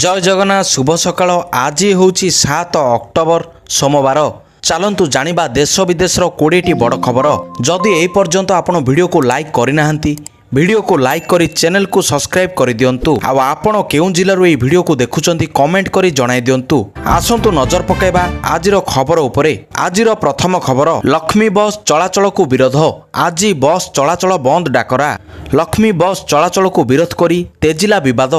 जय जगन्नाथ शुभ सकाळ। आज हूँ 7 अक्टोबर सोमवार। चलतु जानिबा देश विदेश 20टी बड़ खबर। जदि ए पर्यंत आपण वीडियो को लाइक करना वीडियो को लाइक करी चैनल को सब्सक्राइब कर दियंतु। आपण केउं जिल्लारू ए वीडियो को देखुचंती कमेंट करी जणाई दियंतु। आसंतु नजर पकाइबा आजिर खबर उपरे। आजिर प्रथम खबर, लक्ष्मी बस चलाचल को विरोध। आज बस चलाचल बंद डाकरा। लक्ष्मी बस चलाचल को विरोध करी तेजिला विवाद।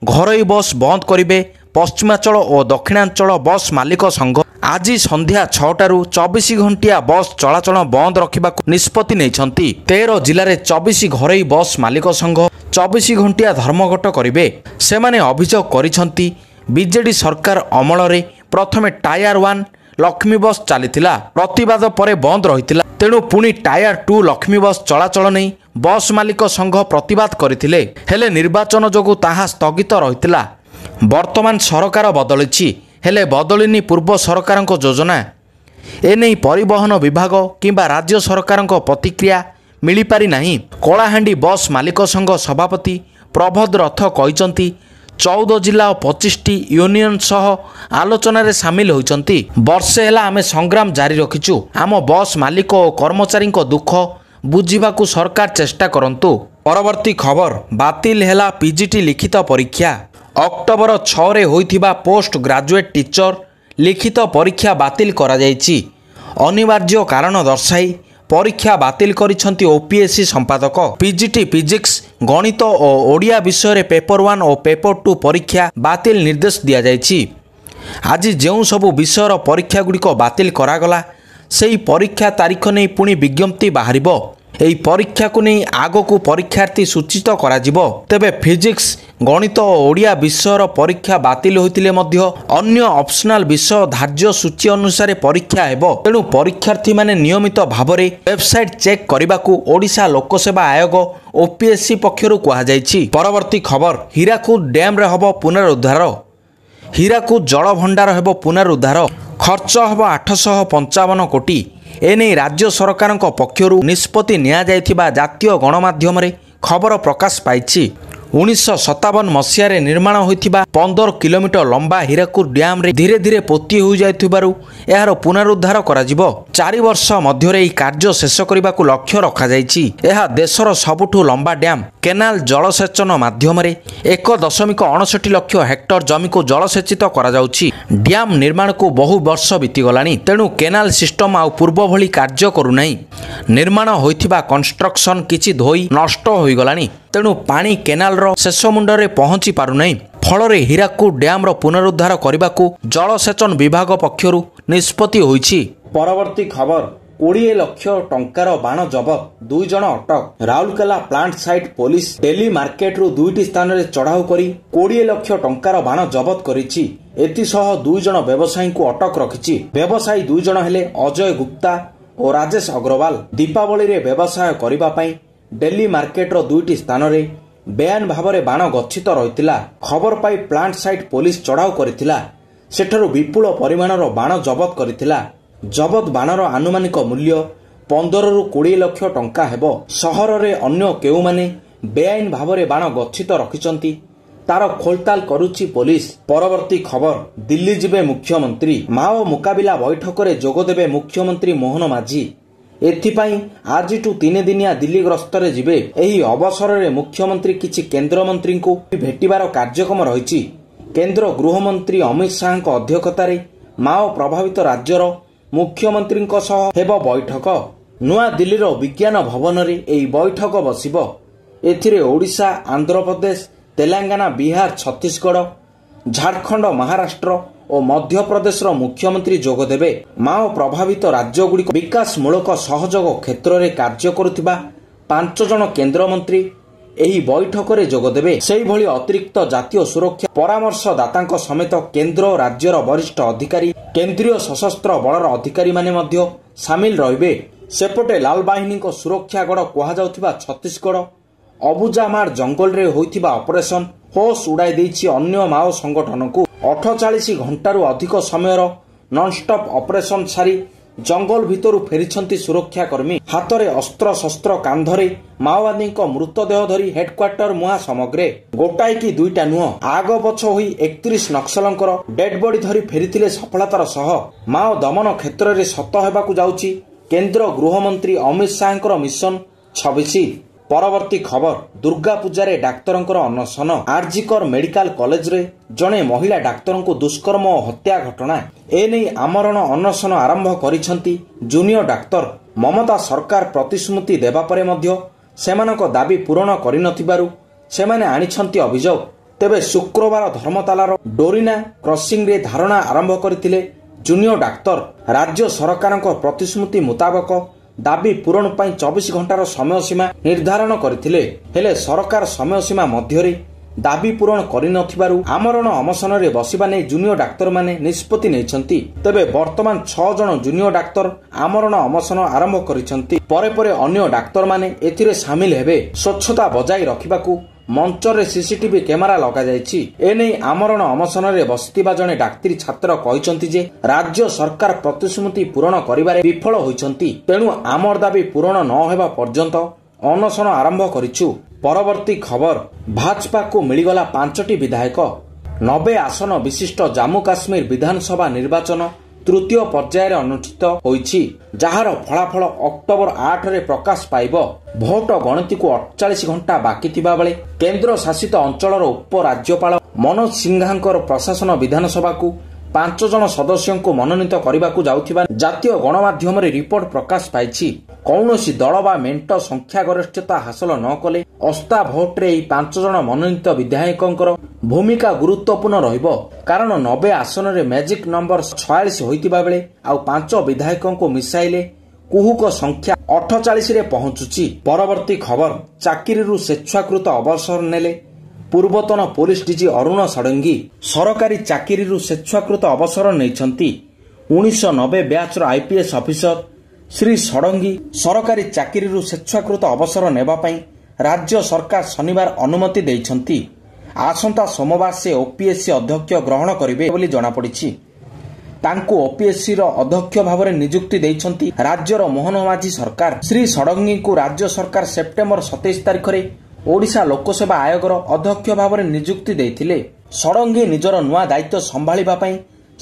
घरोई बस बंद करिवे पश्चिमांचल और दक्षिणांचल बस मालिक संघ। आज संध्या 6टारू 24 घंटिया बस चलाचल बंद रखा निष्पत्ति नहीं। 13 जिले में 24 घरोई बस मालिक संघ 24 घंटिया धर्मघट करेंगे। से माने अभियोग करिसेंती बीजेडी सरकार अमल रे प्रथमे टायर 1 लक्ष्मी बस चलीथिला, प्रतिवाद परे बंद रही। तेणु पुणी टायर 2 लक्ष्मी बस चलाचल नहीं बस मालिक संघ प्रतिवाद करथिले। हेले निर्वाचन जोगु ताहा स्थगित रहितिला। वर्तमान सरकार बदलिछि, हेले बदलिनी पूर्व सरकार योजना। एने परिवहन विभाग किंबा राज्य सरकार प्रतिक्रिया मिली पारि नाही। कलाहांडी बस मालिक संघ सभापति प्रभद रथ कहिसंती 14 जिला और 25टी यूनियन सह आलोचन रे सामिल होइचंती। वर्षे हेला आमे संग्राम जारी रखिचु। आम बस मालिक और कर्मचारी दुख बुझिबाकू सरकार चेष्टा करंतु। परवर्ती खबर, बातिल हेला पीजीटी लिखित परीक्षा। अक्टोबर 6 रे होइथिबा पोस्ट ग्रेजुएट टीचर लिखित परीक्षा बातिल करा जायछि। अनिवार्य कारण दर्शाई परीक्षा बातिल करिसेंती ओपीएससी संपादक। पीजीटी फिजिक्स गणित और ओडिया विषय रे पेपर 1 और पेपर 2 परीक्षा बातिल निर्देश दिया जायछि। आज जेउ सबु विषयर परीक्षा गुड़िक बातिल करागला सेही परीक्षा तारीख नहीं पुणी विज्ञप्ति बाहरिबो। एही परीक्षा को नहीं आगकू परीक्षार्थी सूचित करा जिवो। तेबे फिजिक्स गणित और ओडिया विषयर परीक्षा बातिल होइतिले मध्य अन्य ऑप्शनल विषय धार्य सूची अनुसार परीक्षा हेबो। तेणु परीक्षार्थी माने नियमित भावरे वेबसाइट चेक करबाकू ओडिशा लोकसेवा आयोग ओपीएससी पक्षरु कहा जायछि। परवर्ती खबर, हीराकुद डैम रे हबो पुनरुद्धार। हीराकुद जल भंडार हेबो पुनरुद्धार। खर्च हेबो 855 कोटी। एने राज्य सरकार पक्षरु निष्पत्ति निया जायथिबा जातीय गणमाध्यम रे खबर प्रकाश पाइछि। 1957 मसीह निर्माण होइथिबा 15 किलोमीटर लंबा हीराकुद डैम रे धीरे धीरे पोती हो जायथिबारु एहार पुनरुद्धार करा जिवो। 4 वर्ष मध्य रे कार्य शेष करबाकू लक्ष्य रखा जायछि। एहा देशर सबुठु लंबा डैम। केनाल जलसेचन माध्यम रे 1.69 लाख हेक्टर जमी को जलसेचित करा जाउछि। डैम निर्माण को बहु वर्ष बीती गलानी। तेणु केनाल सिस्टम आ पूर्व भली कार्य करू नाही। निर्माण होइथिबा कंस्ट्रक्शन किछि धोई नष्ट होई गलानी। तेणु पानी केनाल रो शेष मुंडरे पहुंची पारु नाही। फलरे हीराकुद डैम रो पुनरुद्धार करबाकू जलसेचन विभाग पक्षरु निष्पत्ति होइछि। परवर्ती खबर, 20 लाख टंकार बाण जबत, 2 जण अटक। Rourkela plant site police daily market रु 2टी स्थान रे चढ़ाऊ करी 20 लाख टंकार बाण जबत करिछि। एतिसह 2 जण व्यवसायी को अटक रखिछि। व्यवसायी 2 जण हेले अजय गुप्ता और राजेश अग्रवाल। दीपावली रे व्यवसाय करिबा पई डेली मार्केट रो 2टी स्थान रे बेआईन भावरे बाण गच्छित रहितिला। खबर पाई प्लांट साइट पुलिस चढ़ाऊ करितिला। सेठरू विपुल परिमाणर बाण जबत करितिला। जबत बाणर आनुमानिक मूल्य 15 रु 20 लाख टंका हेबो। सहर रे अन्य केउ माने बेआईन भावरे बाण गच्छित रखिचंती तार खोलताल करुछि पुलिस। परवर्ती खबर, दिल्ली जिबे मुख्यमंत्री। माओ मुकाबिला बैठक रे जोग देबे मुख्यमंत्री मोहन माझी। एथिपाई आजिटू 3 दिनिया दिल्ली गस्तरे जिबे। एही अवसर रे मुख्यमंत्री किछि केंद्र मंत्री को भेटिबार कार्यक्रम रहिछि। केंद्र गृहमंत्री अमित शाह को अध्यक्षता रे माओ प्रभावित राज्यर मुख्यमंत्री सह हेबो बैठक। नुआ दिल्ली रो विज्ञान भवन रे एही बैठक बसिबो। एथिरे ओडिशा, आंध्र प्रदेश, तेलंगाना, बिहार, छत्तीसगढ़, झारखंड, महाराष्ट्र और मध्य प्रदेश मुख्यमंत्री जोग देबे। माओ प्रभावित राज्य गुड़िक विकासमूलक सहयोग क्षेत्र में कार्य करुथिबा 5 जण केंद्र मंत्री एही बैठक रे जोग देबे। सेही भली अतिरिक्त जातीय सुरक्षा परामर्शदाता समेत केंद्र राज्यर वरिष्ठ अधिकारी, केंद्रीय सशस्त्र बलर अधिकारी माने मध्य सामिल रहिबे। सेपटे लाल बाहिनी को सुरक्षा गढ़ कहा जाउथिबा छत्तीसगढ़ अबुजामार जंगल रे होइथिबा ऑपरेशन होश उड़ाई देछि अन्य माओ संगठन को। 48 घंटारू अधिक समय नॉनस्टॉप ऑपरेशन सारी ଜଙ୍ଗଲ ଭିତରୁ ଫେରିଛନ୍ତି ସୁରକ୍ଷାକର୍ମୀ। ହାତରେ ଅସ୍ତ୍ରଶସ୍ତ୍ର, କାନ୍ଧରେ ମାଓବାଦୀଙ୍କ ମୃତଦେହ ଧରି ହେଡକ୍ୱାର୍ଟର ମୁହାଁ ସମଗ୍ରେ। ଗୋଟାଏ କି ଦୁଇଟା ନୁହଁ, ଆଗ ପଛ ହୋଇ 31 ନକ୍ସଲଙ୍କର ଡେଡ୍ ବଡି ଧରି ଫେରିଥିଲେ ସଫଳତାର ସହ। ମାଓ ଦମନ କ୍ଷେତ୍ରରେ ସତ ହେବାକୁ ଯାଉଛି କେନ୍ଦ୍ର ଗୃହମନ୍ତ୍ରୀ ଅମିତ ଶାହାଙ୍କର ମିଶନ 26। ପରବର୍ତ୍ତୀ ଖବର, ଦୁର୍ଗା ପୂଜାରେ ଡାକ୍ତରଙ୍କର ଅନଶନ। ଆରଜିକର ମେଡିକାଲ କଲେଜରେ ଜଣେ ମହିଳା ଡାକ୍ତରଙ୍କୁ ଦୁଷ୍କର୍ମ ଓ ହତ୍ୟା ଘଟଣା। ଏନେଇ ଆମରଣ ଅନଶନ ଆରମ୍ଭ କରିଛନ୍ତି ଜୁନିୟର ଡାକ୍ତର। ମମତା ସରକାର ପ୍ରତିଶ୍ରୁତି ଦେବା ପରେ ମଧ୍ୟ ସେମାନଙ୍କ ଦାବି ପୂରଣ କରିନଥିବାରୁ ସେମାନେ ଆଣିଛନ୍ତି ଅଭିଯୋଗ। ତେବେ ଶୁକ୍ରବାର ଧର୍ମତାଲାର ଡୋରିନା କ୍ରସିଂରେ ଧାରଣା ଆରମ୍ଭ କରିଥିଲେ ଜୁନିୟର ଡାକ୍ତର। ରାଜ୍ୟ ସରକାରଙ୍କ ପ୍ରତିଶ୍ରୁତି ମୁତାବକ ଦାବି ପୂରଣ ପାଇଁ 24 ଘଣ୍ଟାର ସମୟସୀମା ନିର୍ଦ୍ଧାରଣ କରିଥିଲେ। ହେଲେ ସରକାର ସମୟସୀମା ମଧ୍ୟରେ ଦାବି ପୂରଣ କରିନଥିବାରୁ ଆମରଣ ଅନଶନରେ ବସିବା ନେଇ ଜୁନିୟର ଡାକ୍ତରମାନେ ନିଷ୍ପତ୍ତି ନେଇଛନ୍ତି। ତେବେ ବର୍ତ୍ତମାନ 6 ଜଣ ଜୁନିୟର ଡାକ୍ତର ଆମରଣ ଅନଶନ ଆରମ୍ଭ କରିଛନ୍ତି। ପରେ ପରେ ଅନ୍ୟ ଡାକ୍ତରମାନେ ଏଥିରେ ସାମିଲ ହେବେ। ସ୍ୱଚ୍ଛତା ବଜାୟ ରଖିବାକୁ ମଞ୍ଚରେ ସିସିଟିଭି କ୍ୟାମେରା ଲଗାଯାଇଛି। ଏନେଇ ଆମରଣ ଅନଶନରେ ବସିଥିବା ଜଣେ ଡାକ୍ତରୀ ଛାତ୍ର କହିଛନ୍ତି ଯେ ରାଜ୍ୟ ସରକାର ପ୍ରତିଶ୍ରୁତି ପୂରଣ କରିବାରେ ବିଫଳ ହୋଇଛନ୍ତି। ତେଣୁ ଆମର ଦାବି ପୂରଣ ନ ହେବା ପର୍ଯ୍ୟନ୍ତ ଅନଶନ ଆରମ୍ଭ କରିଛୁ। ପରବର୍ତ୍ତୀ ଖବର, ଭାଜପାକୁ ମିଳିଗଲା 5ଟି ବିଧାୟକ। 90 ଆସନ ବିଶିଷ୍ଟ ଜାମ୍ମୁ କାଶ୍ମୀର ବିଧାନସଭା ନିର୍ବାଚନ ତୃତୀୟ ପର୍ଯ୍ୟାୟରେ ଅନୁଷ୍ଠିତ ହୋଇଛି, ଯାହାର ଫଳାଫଳ ଅକ୍ଟୋବର 8ରେ ପ୍ରକାଶ ପାଇବ। ଭୋଟ ଗଣତିକୁ 48 ଘଣ୍ଟା ବାକି ଥିବା ବେଳେ କେନ୍ଦ୍ର ଶାସିତ ଅଞ୍ଚଳର ଉପରାଜ୍ୟପାଳ ମନୋଜ ସିହ୍ନାଙ୍କର ପ୍ରଶାସନ ବିଧାନସଭାକୁ 5 ଜଣ ସଦସ୍ୟଙ୍କୁ ମନୋନୀତ କରିବାକୁ ଯାଉଥିବା ଜାତୀୟ ଗଣମାଧ୍ୟମରେ ରିପୋର୍ଟ ପ୍ରକାଶ ପାଇଛି। କୌଣସି ଦଳ ବା ମେଣ୍ଟ ସଂଖ୍ୟାଗରିଷ୍ଠତା ହାସଲ ନ କଲେ ଅସ୍ଥା ଭୋଟରେ ଏହି 5 ଜଣ ମନୋନୀତ ବିଧାୟକଙ୍କର ଭୂମିକା ଗୁରୁତ୍ୱପୂର୍ଣ୍ଣ ରହିବ। କାରଣ 90 ଆସନରେ ମ୍ୟାଜିକ୍ ନମ୍ବର 46 ହୋଇଥିବା ବେଳେ ଆଉ 5 ବିଧାୟକଙ୍କୁ ମିଶାଇଲେ କୁହୁକ ସଂଖ୍ୟା 48ରେ ପହଞ୍ଚୁଛି। ପରବର୍ତ୍ତୀ ଖବର, ଚାକିରିରୁ ସ୍ୱେଚ୍ଛାକୃତ ଅବସର ନେଲେ ପୂର୍ବତନ ପୋଲିସ ଡିଜି ଅରୁଣ ଷଡଙ୍ଗୀ। ସରକାରୀ ଚାକିରିରୁ ସ୍ୱେଚ୍ଛାକୃତ ଅବସର ନେଇଛନ୍ତି 1990 ବ୍ୟାଚ୍ର ଆଇପିଏସ୍ ଅଫିସର ଶ୍ରୀ ଷଡଙ୍ଗୀ। ସରକାରୀ ଚାକିରିରୁ ସ୍ୱେଚ୍ଛାକୃତ ଅବସର ନେବା ପାଇଁ ରାଜ୍ୟ ସରକାର ଶନିବାର ଅନୁମତି ଦେଇଛନ୍ତି। ଆସନ୍ତା ସୋମବାର ସେ ଓପିଏସ୍ସି ଅଧ୍ୟକ୍ଷ ଗ୍ରହଣ କରିବେ ବୋଲି ଜଣାପଡ଼ିଛି। ତାଙ୍କୁ ଓପିଏସ୍ସିର ଅଧ୍ୟକ୍ଷ ଭାବରେ ନିଯୁକ୍ତି ଦେଇଛନ୍ତି ରାଜ୍ୟର ମୋହନ ମାଝୀ ସରକାର। ଶ୍ରୀ ଷଡଙ୍ଗୀଙ୍କୁ ରାଜ୍ୟ ସରକାର ସେପ୍ଟେମ୍ବର 27 ତାରିଖରେ ଓଡ଼ିଶା ଲୋକସେବା ଆୟୋଗର ଅଧ୍ୟକ୍ଷ ଭାବରେ ନିଯୁକ୍ତି ଦେଇଥିଲେ। ଷଡଙ୍ଗୀ ନିଜର ନୂଆ ଦାୟିତ୍ୱ ସମ୍ଭାଳିବା ପାଇଁ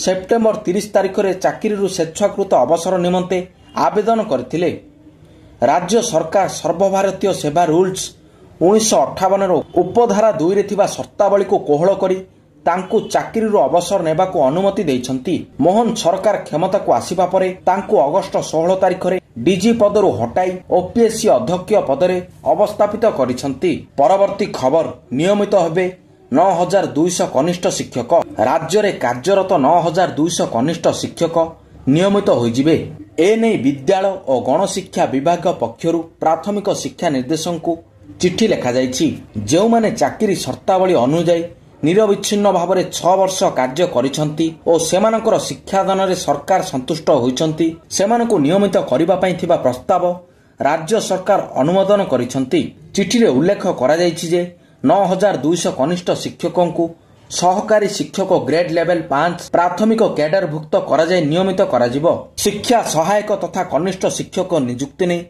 ସେପ୍ଟେମ୍ବର 30 ତାରିଖରେ ଚାକିରିରୁ ସ୍ୱେଚ୍ଛାକୃତ ଅବସର ନିମନ୍ତେ ଆବେଦନ କରିଥିଲେ। ରାଜ୍ୟ ସରକାର ସର୍ବଭାରତୀୟ ସେବା ରୁଲ୍ସ 1958ର ଉପଧାରା 2ରେ ଥିବା ସର୍ତ୍ତାବଳୀକୁ କୋହଳ କରି ତାଙ୍କୁ ଚାକିରିରୁ ଅବସର ନେବାକୁ ଅନୁମତି ଦେଇଛନ୍ତି। ମୋହନ ସରକାର କ୍ଷମତାକୁ ଆସିବା ପରେ ତାଙ୍କୁ ଅଗଷ୍ଟ 16 ତାରିଖରେ ଡିଜି ପଦରୁ ହଟାଇ ଓପିଏସ୍ସି ଅଧ୍ୟକ୍ଷ ପଦରେ ଅବସ୍ଥାପିତ କରିଛନ୍ତି। ପରବର୍ତ୍ତୀ ଖବର, ନିୟମିତ ହେବେ 9200 କନିଷ୍ଠ ଶିକ୍ଷକ। ରାଜ୍ୟରେ କାର୍ଯ୍ୟରତ 9200 କନିଷ୍ଠ ଶିକ୍ଷକ ନିୟମିତ ହୋଇଯିବେ। ଏନେଇ ବିଦ୍ୟାଳୟ ଓ ଗଣଶିକ୍ଷା ବିଭାଗ ପକ୍ଷରୁ ପ୍ରାଥମିକ ଶିକ୍ଷା ନିର୍ଦ୍ଦେଶକଙ୍କୁ ଚିଠି ଲେଖାଯାଇଛି। ଯେଉଁମାନେ ଚାକିରି ସର୍ତ୍ତାବଳୀ ଅନୁଯାୟୀ ନିରବିଚ୍ଛିନ୍ନ ଭାବରେ 6 ବର୍ଷ କାର୍ଯ୍ୟ କରିଛନ୍ତି ଓ ସେମାନଙ୍କର ଶିକ୍ଷାଦାନରେ ସରକାର ସନ୍ତୁଷ୍ଟ ହୋଇଛନ୍ତି, ସେମାନଙ୍କୁ ନିୟମିତ କରିବା ପାଇଁ ଥିବା ପ୍ରସ୍ତାବ ରାଜ୍ୟ ସରକାର ଅନୁମୋଦନ କରିଛନ୍ତି। ଚିଠିରେ ଉଲ୍ଲେଖ କରାଯାଇଛି ଯେ 9200 କନିଷ୍ଠ ଶିକ୍ଷକଙ୍କୁ ସହକାରୀ ଶିକ୍ଷକ ଗ୍ରେଡ୍ ଲେଭେଲ 5 ପ୍ରାଥମିକ କ୍ୟାଡରଭୁକ୍ତ କରାଯାଇ ନିୟମିତ କରାଯିବ। ଶିକ୍ଷା ସହାୟକ ତଥା କନିଷ୍ଠ ଶିକ୍ଷକ ନିଯୁକ୍ତି ନେଇ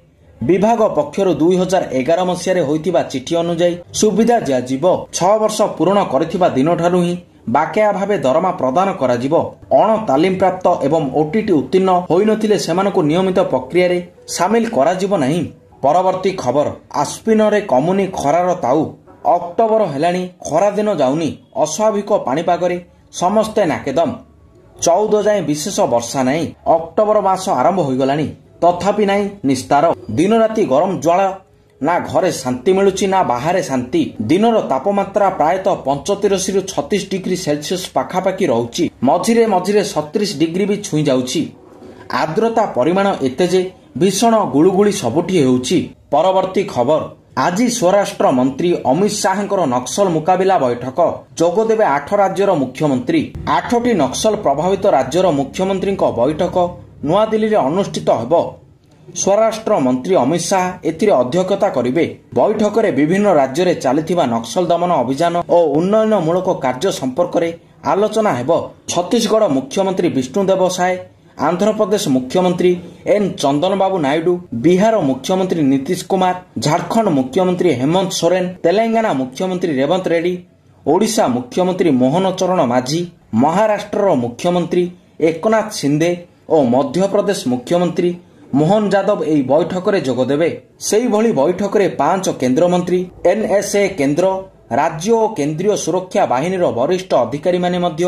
ବିଭାଗ ପକ୍ଷରୁ 2011 ମସିହାରେ ହୋଇଥିବା ଚିଠି ଅନୁଯାୟୀ ସୁବିଧା ଦିଆଯିବ। 6 ବର୍ଷ ପୂରଣ କରିଥିବା ଦିନଠାରୁ ହିଁ ବାକେୟା ଭାବେ ଦରମା ପ୍ରଦାନ କରାଯିବ। ଅଣ ତାଲିମପ୍ରାପ୍ତ ଏବଂ ଓଟିଟି ଉତ୍ତୀର୍ଣ୍ଣ ହୋଇନଥିଲେ ସେମାନଙ୍କୁ ନିୟମିତ ପ୍ରକ୍ରିୟାରେ ସାମିଲ କରାଯିବ ନାହିଁ। ପରବର୍ତ୍ତୀ ଖବର, ଆସ୍ପିନରେ କମୁନି ଖରାର ତାଉ। ଅକ୍ଟୋବର ହେଲାଣି, ଖରାଦିନ ଯାଉନି। ଅସ୍ୱାଭାବିକ ପାଣିପାଗରେ ସମସ୍ତେ ନାକେଦମ। 14 ଯାଏଁ ବିଶେଷ ବର୍ଷା ନାହିଁ। ଅକ୍ଟୋବର ମାସ ଆରମ୍ଭ ହୋଇଗଲାଣି, ତଥାପି ନାହିଁ ନିସ୍ତାର। ଦିନରାତି ଗରମ ଜ୍ୱାଳା, ନା ଘରେ ଶାନ୍ତି ମିଳୁଛି ନା ବାହାରେ ଶାନ୍ତି। ଦିନର ତାପମାତ୍ରା ପ୍ରାୟତଃ 35ରୁ 36 ଡିଗ୍ରୀ ସେଲସିୟସ୍ ପାଖାପାଖି ରହୁଛି। ମଝିରେ ମଝିରେ 37 ଡିଗ୍ରୀ ବି ଛୁଇଁ ଯାଉଛି। ଆର୍ଦ୍ରତା ପରିମାଣ ଏତେ ଯେ ଭୀଷଣ ଗୁଳୁଗୁଳି ସବୁଠି ହେଉଛି। ପରବର୍ତ୍ତୀ ଖବର, ଆଜି ସ୍ୱରାଷ୍ଟ୍ର ମନ୍ତ୍ରୀ ଅମିତ ଶାହାଙ୍କର ନକ୍ସଲ ମୁକାବିଲା ବୈଠକ। ଯୋଗଦେବେ 8 ରାଜ୍ୟର ମୁଖ୍ୟମନ୍ତ୍ରୀ। 8ଟି ନକ୍ସଲ ପ୍ରଭାବିତ ରାଜ୍ୟର ମୁଖ୍ୟମନ୍ତ୍ରୀଙ୍କ ବୈଠକ ନୂଆଦିଲ୍ଲୀରେ ଅନୁଷ୍ଠିତ ହେବ। ସ୍ୱରାଷ୍ଟ୍ର ମନ୍ତ୍ରୀ ଅମିତ ଶାହା ଏଥିରେ ଅଧ୍ୟକ୍ଷତା କରିବେ। ବୈଠକରେ ବିଭିନ୍ନ ରାଜ୍ୟରେ ଚାଲିଥିବା ନକ୍ସଲ ଦମନ ଅଭିଯାନ ଓ ଉନ୍ନୟନମୂଳକ କାର୍ଯ୍ୟ ସମ୍ପର୍କରେ ଆଲୋଚନା ହେବ। ଛତିଶଗଡ଼ ମୁଖ୍ୟମନ୍ତ୍ରୀ ବିଷ୍ଣୁଦେବ ସାଏ आंध्रप्रदेश मुख्यमंत्री एन चंदनबाबू नायडू, बिहार मुख्यमंत्री नीतीश कुमार, झारखंड मुख्यमंत्री हेमंत सोरेन, तेलंगाना मुख्यमंत्री रेवंत रेड्डी, ओडिशा मुख्यमंत्री मोहन चरण माझी, महाराष्ट्र मुख्यमंत्री एकनाथ शिंदे और मध्यप्रदेश मुख्यमंत्री मोहन यादव ଏହି ବୈଠକରେ ଯୋଗଦେବେ। ସେହିଭଳି ବୈଠକରେ 5 କେନ୍ଦ୍ରମନ୍ତ୍ରୀ, ଏନ୍ଏସ୍ଏ କେନ୍ଦ୍ର, ରାଜ୍ୟ ଓ କେନ୍ଦ୍ରୀୟ ସୁରକ୍ଷା ବାହିନୀର ବରିଷ୍ଠ ଅଧିକାରୀମାନେ ମଧ୍ୟ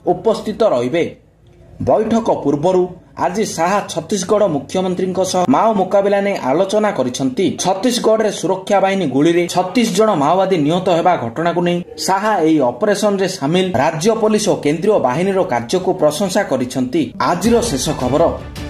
ଉପସ୍ଥିତ ରହିବେ। ବୈଠକ ପୂର୍ବରୁ ଆଜି ଶାହା ଛତିଶଗଡ଼ ମୁଖ୍ୟମନ୍ତ୍ରୀଙ୍କ ସହ ମାଓ ମୁକାବିଲା ନେଇ ଆଲୋଚନା କରିଛନ୍ତି। ଛତିଶଗଡ଼ରେ ସୁରକ୍ଷା ବାହିନୀ ଗୁଳିରେ 36 ଜଣ ମାଓବାଦୀ ନିହତ ହେବା ଘଟଣାକୁ ନେଇ ଶାହା ଏହି ଅପରେସନରେ ସାମିଲ ରାଜ୍ୟ ପୋଲିସ ଓ କେନ୍ଦ୍ରୀୟ ବାହିନୀର କାର୍ଯ୍ୟକୁ ପ୍ରଶଂସା କରିଛନ୍ତି। ଆଜିର ଶେଷ ଖବର,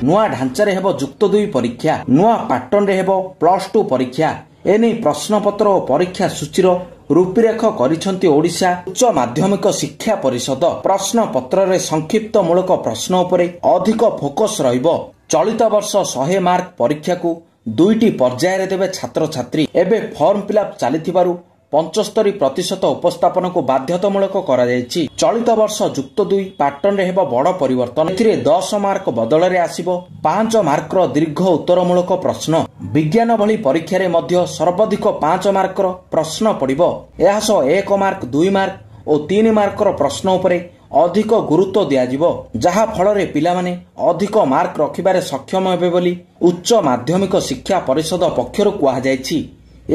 ନୂଆ ଢାଞ୍ଚାରେ ହେବ ଯୁକ୍ତ 2 ପରୀକ୍ଷା, ନୂଆ ପାଟର୍ଣ୍ଣରେ ହେବ +2 ପରୀକ୍ଷା। ଏନେଇ ପ୍ରଶ୍ନପତ୍ର ଓ ପରୀକ୍ଷା ସୂଚୀର ରୂପରେଖ କରିଛନ୍ତି ଓଡ଼ିଶା ଉଚ୍ଚ ମାଧ୍ୟମିକ ଶିକ୍ଷା ପରିଷଦ। ପ୍ରଶ୍ନପତ୍ରରେ ସଂକ୍ଷିପ୍ତମୂଳକ ପ୍ରଶ୍ନ ଉପରେ ଅଧିକ ଫୋକସ୍ ରହିବ। ଚଳିତ ବର୍ଷ 100 ମାର୍କ ପରୀକ୍ଷାକୁ 2ଟି ପର୍ଯ୍ୟାୟରେ ଦେବେ ଛାତ୍ରଛାତ୍ରୀ। ଏବେ ଫର୍ମ ଫିଲ୍ଅପ୍ ଚାଲିଥିବାରୁ 75% ଉପସ୍ଥାପନକୁ ବାଧ୍ୟତାମୂଳକ କରାଯାଇଛି। ଚଳିତ ବର୍ଷ ଯୁକ୍ତ 2 ପାଟର୍ଣ୍ଣରେ ହେବ ବଡ଼ ପରିବର୍ତ୍ତନ। ଏଥିରେ 10 ମାର୍କ ବଦଳରେ ଆସିବ 5 ମାର୍କର ଦୀର୍ଘ ଉତ୍ତରମୂଳକ ପ୍ରଶ୍ନ। ବିଜ୍ଞାନ ଭଳି ପରୀକ୍ଷାରେ ମଧ୍ୟ ସର୍ବାଧିକ 5 ମାର୍କର ପ୍ରଶ୍ନ ପଡ଼ିବ। ଏହା ସହ 1 ମାର୍କ, 2 ମାର୍କ ଓ 3 ମାର୍କର ପ୍ରଶ୍ନ ଉପରେ ଅଧିକ ଗୁରୁତ୍ୱ ଦିଆଯିବ, ଯାହା ଫଳରେ ପିଲାମାନେ ଅଧିକ ମାର୍କ ରଖିବାରେ ସକ୍ଷମ ହେବେ ବୋଲି ଉଚ୍ଚ ମାଧ୍ୟମିକ ଶିକ୍ଷା ପରିଷଦ ପକ୍ଷରୁ କୁହାଯାଇଛି।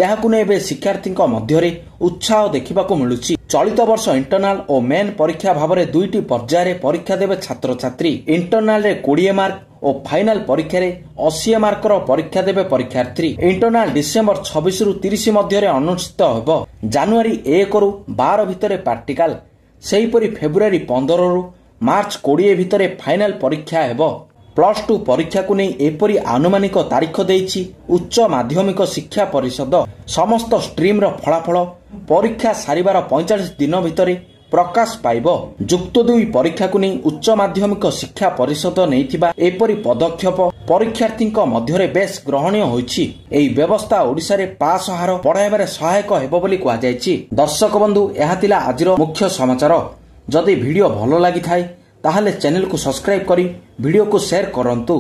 ଏହାକୁ ନେଇ ଏବେ ଶିକ୍ଷାର୍ଥୀଙ୍କ ମଧ୍ୟରେ ଉତ୍ସାହ ଦେଖିବାକୁ ମିଳୁଛି। ଚଳିତ ବର୍ଷ ଇଣ୍ଟରନାଲ ଓ ମେନ୍ ପରୀକ୍ଷା ଭାବରେ 2ଟି ପର୍ଯ୍ୟାୟରେ ପରୀକ୍ଷା ଦେବେ ଛାତ୍ରଛାତ୍ରୀ। ଇଣ୍ଟରନାଲରେ 20 ମାର୍କ ଓ ଫାଇନାଲ ପରୀକ୍ଷାରେ 80 ମାର୍କର ପରୀକ୍ଷା ଦେବେ ପରୀକ୍ଷାର୍ଥୀ। ଇଣ୍ଟରନାଲ ଡିସେମ୍ବର 26ରୁ 30 ମଧ୍ୟରେ ଅନୁଷ୍ଠିତ ହେବ। ଜାନୁଆରୀ 1ରୁ 12 ଭିତରେ ପ୍ରାକ୍ଟିକାଲ, ସେହିପରି ଫେବୃଆରୀ 15ରୁ ମାର୍ଚ୍ଚ 20 ଭିତରେ ଫାଇନାଲ ପରୀକ୍ଷା ହେବ। +2 ପରୀକ୍ଷାକୁ ନେଇ ଏପରି ଆନୁମାନିକ ତାରିଖ ଦେଇଛି ଉଚ୍ଚ ମାଧ୍ୟମିକ ଶିକ୍ଷା ପରିଷଦ। ସମସ୍ତ ଷ୍ଟ୍ରିମ୍ର ଫଳାଫଳ ପରୀକ୍ଷା ସାରିବାର 45 ଦିନ ଭିତରେ ପ୍ରକାଶ ପାଇବ। ଯୁକ୍ତ 2 ପରୀକ୍ଷାକୁ ନେଇ ଉଚ୍ଚ ମାଧ୍ୟମିକ ଶିକ୍ଷା ପରିଷଦ ନେଇଥିବା ଏପରି ପଦକ୍ଷେପ ପରୀକ୍ଷାର୍ଥୀଙ୍କ ମଧ୍ୟରେ ବେଶ୍ ଗ୍ରହଣୀୟ ହୋଇଛି। ଏହି ବ୍ୟବସ୍ଥା ଓଡ଼ିଶାରେ ପାସ୍ ହାର ବଢ଼ାଇବାରେ ସହାୟକ ହେବ ବୋଲି କୁହାଯାଇଛି। ଦର୍ଶକ ବନ୍ଧୁ, ଏହା ଥିଲା ଆଜିର ମୁଖ୍ୟ ସମାଚାର। ଯଦି ଭିଡ଼ିଓ ଭଲ ଲାଗିଥାଏ ତାହେଲେ ଚ୍ୟାନେଲକୁ ସବସ୍କ୍ରାଇବ୍ କରି ଭିଡ଼ିଓକୁ ସେୟାର କରନ୍ତୁ।